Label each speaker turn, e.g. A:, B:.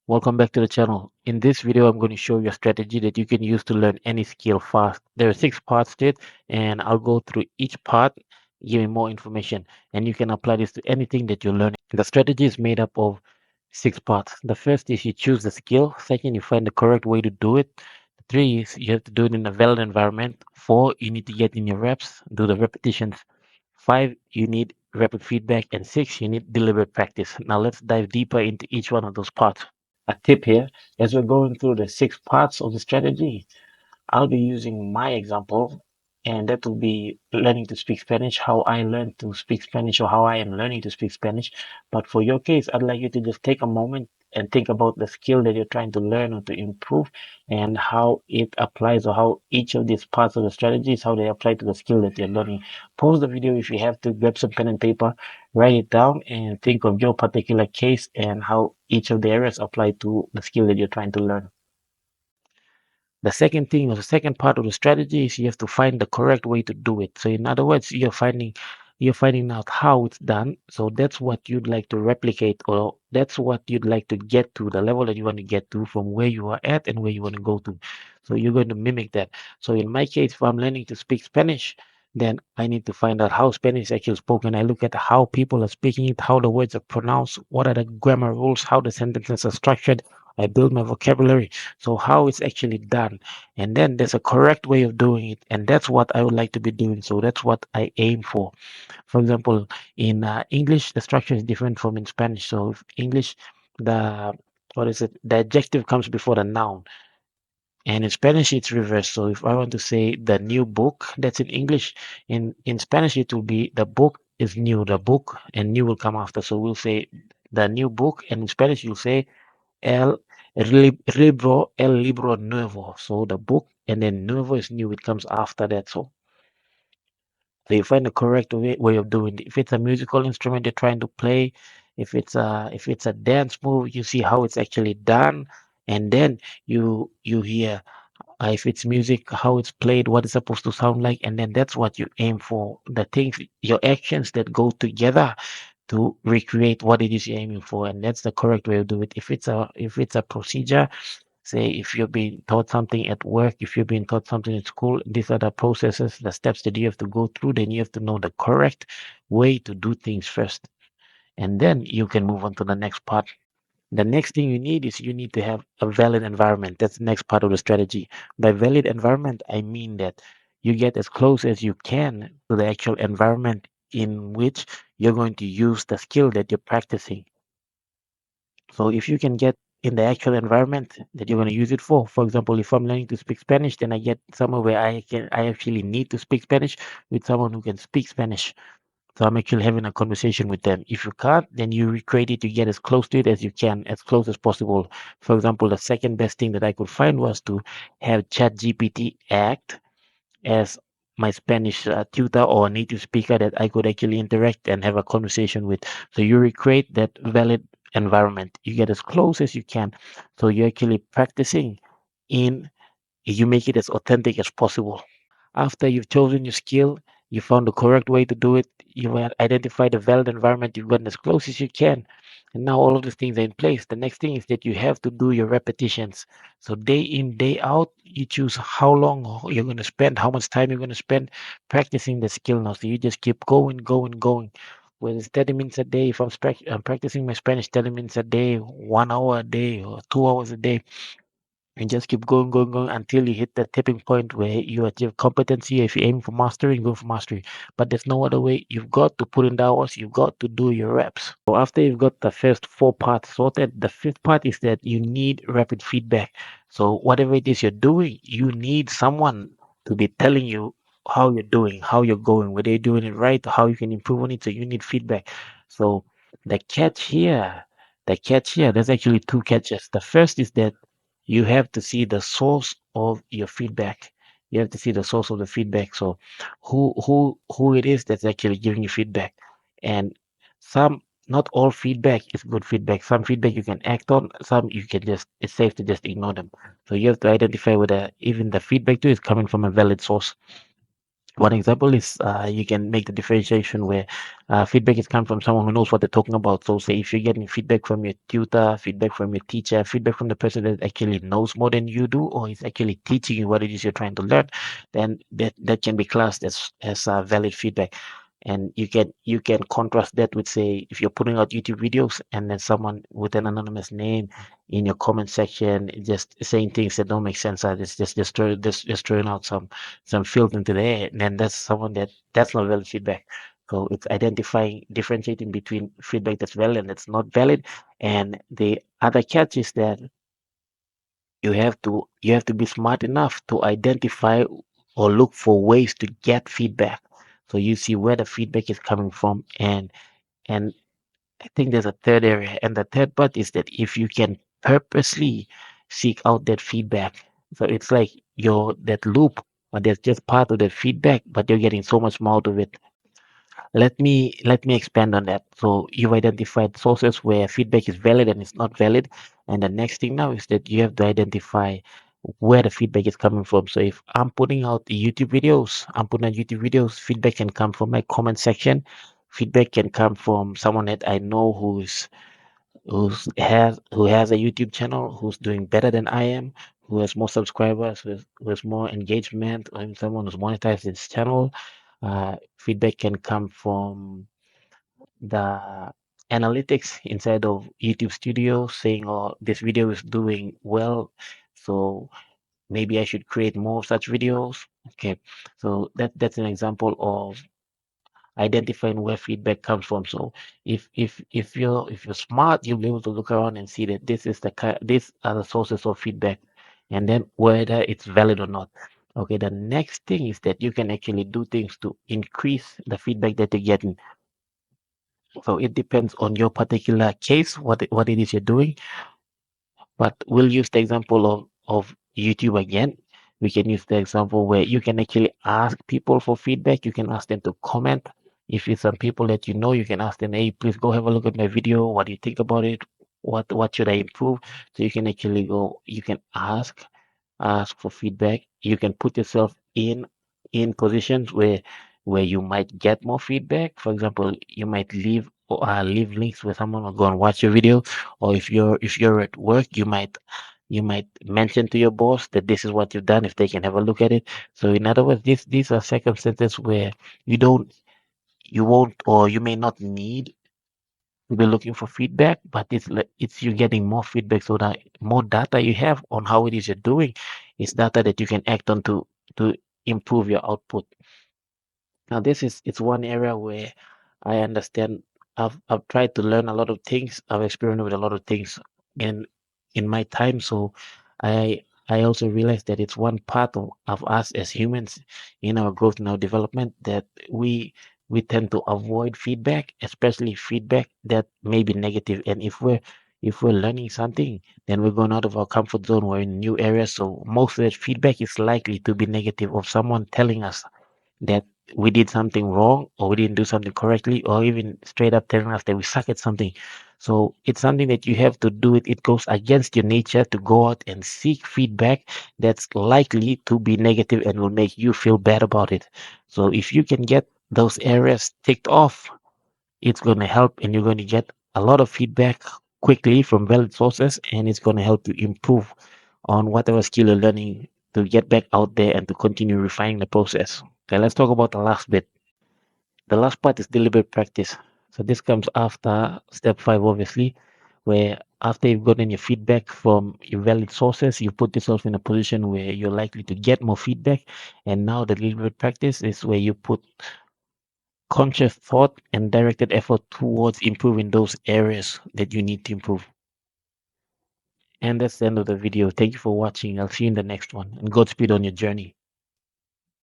A: Welcome back to the channel. In this video, I'm going to show you a strategy that you can use to learn any skill fast. There are 6 parts to it, and I'll go through each part, giving more information, and you can apply this to anything that you're learning. The strategy is made up of 6 parts. The first is you choose the skill. Second, you find the correct way to do it. Three is you have to do it in a valid environment. Four, you need to get in your reps, do the repetitions. Five, you need rapid feedback. And six, you need deliberate practice. Now let's dive deeper into each one of those parts. A tip here, as we're going through the 6 parts of the strategy, I'll be using my example, and that will be learning to speak Spanish, how I learned to speak Spanish, or how I am learning to speak Spanish. But for your case, I'd like you to just take a moment and think about the skill that you're trying to learn or to improve and how it applies, or how each of these parts of the strategies, how they apply to the skill that you're learning. Pause the video if you have to, grab some pen and paper, write it down, and think of your particular case and how each of the areas apply to the skill that you're trying to learn. The second thing, or the second part of the strategy, is you have to find the correct way to do it. So in other words, you're finding out how it's done. So that's what you'd like to replicate, or that's what you'd like to get to, the level that you want to get to from where you are at and where you want to go to. So you're going to mimic that. So in my case, if I'm learning to speak Spanish, then I need to find out how Spanish is actually spoken. I look at how people are speaking it, how the words are pronounced, what are the grammar rules, how the sentences are structured. I build my vocabulary. So how it's actually done. And then there's a correct way of doing it. And that's what I would like to be doing. So that's what I aim for. For example, in English, the structure is different from in Spanish. So if English, the what is it? The adjective comes before the noun. And in Spanish, it's reversed. So if I want to say the new book, that's in English. In Spanish, it will be the book is new. The book and new will come after. So we'll say the new book. And in Spanish, you'll say el libro nuevo. So the book, and then nuevo is new. It comes after that. So you find the correct way of doing it. If it's a musical instrument you're trying to play, if it's a dance move, you see how it's actually done, and then you hear if it's music, how it's played, what it's supposed to sound like, and then that's what you aim for. The things, your actions that go together to recreate what it is you're aiming for, and that's the correct way to do it. If it's a procedure, say if you're being taught something at work, if you're being taught something at school, these are the processes, the steps that you have to go through. Then you have to know the correct way to do things first, and then you can move on to the next part. The next thing you need is you need to have a valid environment. That's the next part of the strategy. By valid environment, I mean that you get as close as you can to the actual environment in which you're going to use the skill that you're practicing. So if you can get in the actual environment that you're going to use it for example, if I'm learning to speak Spanish, then I get somewhere where I actually need to speak Spanish with someone who can speak Spanish. So I'm actually having a conversation with them. If you can't, then you recreate it. You get as close to it as you can, as close as possible. For example, the second best thing that I could find was to have ChatGPT act as my Spanish tutor or native speaker that I could actually interact and have a conversation with. So you recreate that valid environment. You get as close as you can. So you're actually practicing in, you make it as authentic as possible. After you've chosen your skill, you found the correct way to do it, you have identified the valid environment, you've gotten as close as you can, and now all of these things are in place. The next thing is that you have to do your repetitions. So day in, day out, you choose how long you're going to spend, how much time you're going to spend practicing the skill now. So you just keep going, going, going. Whether it's 30 minutes a day, if I'm practicing my Spanish 30 minutes a day, 1 hour a day, or 2 hours a day, and just keep going, going, going until you hit that tipping point where you achieve competency. If you aim for mastery, go for mastery. But there's no other way. You've got to put in the hours. You've got to do your reps. So after you've got the first 4 parts sorted, the fifth part is that you need rapid feedback. So whatever it is you're doing, you need someone to be telling you how you're doing, how you're going, whether you're doing it right, how you can improve on it. So you need feedback. So the catch here, there's actually two catches. The first is that you have to see the source of your feedback. You have to see the source of the feedback. So who it is that's actually giving you feedback. And some, not all feedback is good feedback. Some feedback you can act on, some you can just, it's safe to just ignore them. So you have to identify whether even the feedback too is coming from a valid source. One example is you can make the differentiation where feedback is coming from someone who knows what they're talking about. So, say if you're getting feedback from your tutor, feedback from your teacher, feedback from the person that actually knows more than you do, or is actually teaching you what it is you're trying to learn, then that can be classed as valid feedback. And you can contrast that with, say, if you're putting out YouTube videos and then someone with an anonymous name in your comment section just saying things that don't make sense, just throwing out some filth into the air, then that's someone that's not valid feedback. So it's identifying, differentiating between feedback that's valid and that's not valid. And the other catch is that you have to be smart enough to identify or look for ways to get feedback. So you see where the feedback is coming from, and I think there's a third area, and the third part is that if you can purposely seek out that feedback, so it's like you're that loop, but there's just part of the feedback, but you're getting so much more out of it. Let me expand on that. So you've identified sources where feedback is valid and it's not valid, and the next thing now is that you have to identify where the feedback is coming from. So if I'm putting out YouTube videos, feedback can come from my comment section. Feedback can come from someone that I know who has a YouTube channel, who's doing better than I am, who has more subscribers, who has more engagement, or even someone who's monetized his channel. Feedback can come from the analytics inside of YouTube Studio saying, "Oh, this video is doing well, so maybe I should create more such videos." Okay, so that's an example of identifying where feedback comes from. So if you're smart, you'll be able to look around and see that these are the sources of feedback, and then whether it's valid or not. Okay, the next thing is that you can actually do things to increase the feedback that you're getting. So it depends on your particular case, what it is you're doing. But we'll use the example of YouTube again. We can use the example where you can actually ask people for feedback. You can ask them to comment. If it's some people that you know, you can ask them, "Hey, please go have a look at my video. What do you think about it? What should I improve?" So you can actually you can ask for feedback. You can put yourself in positions where you might get more feedback. For example, you might leave links where someone will go and watch your video, or if you're at work, you might mention to your boss that this is what you've done if they can have a look at it. So in other words, these are circumstances where you don't you won't or you may not need to be looking for feedback, but it's you getting more feedback, so that more data you have on how it is you're doing is data that you can act on to improve your output. Now, it's one area where I understand. I've tried to learn a lot of things. I've experimented with a lot of things in in my time. So I also realized that it's one part of us as humans in our growth and our development that we tend to avoid feedback, especially feedback that may be negative. And if we're learning something, then we're going out of our comfort zone. We're in new areas. So most of that feedback is likely to be negative, of someone telling us that we did something wrong or we didn't do something correctly, or even straight up telling us that we suck at something. So it's something that you have to do it. It goes against your nature to go out and seek feedback that's likely to be negative and will make you feel bad about it. So if you can get those areas ticked off, it's going to help, and you're going to get a lot of feedback quickly from valid sources, and it's going to help you improve on whatever skill you're learning to get back out there and to continue refining the process. Okay, let's talk about the last bit. The last part is deliberate practice. So this comes after step 5, obviously, where after you've gotten your feedback from your valid sources, you put yourself in a position where you're likely to get more feedback. And now the deliberate practice is where you put conscious thought and directed effort towards improving those areas that you need to improve. And that's the end of the video. Thank you for watching. I'll see you in the next one, and Godspeed on your journey.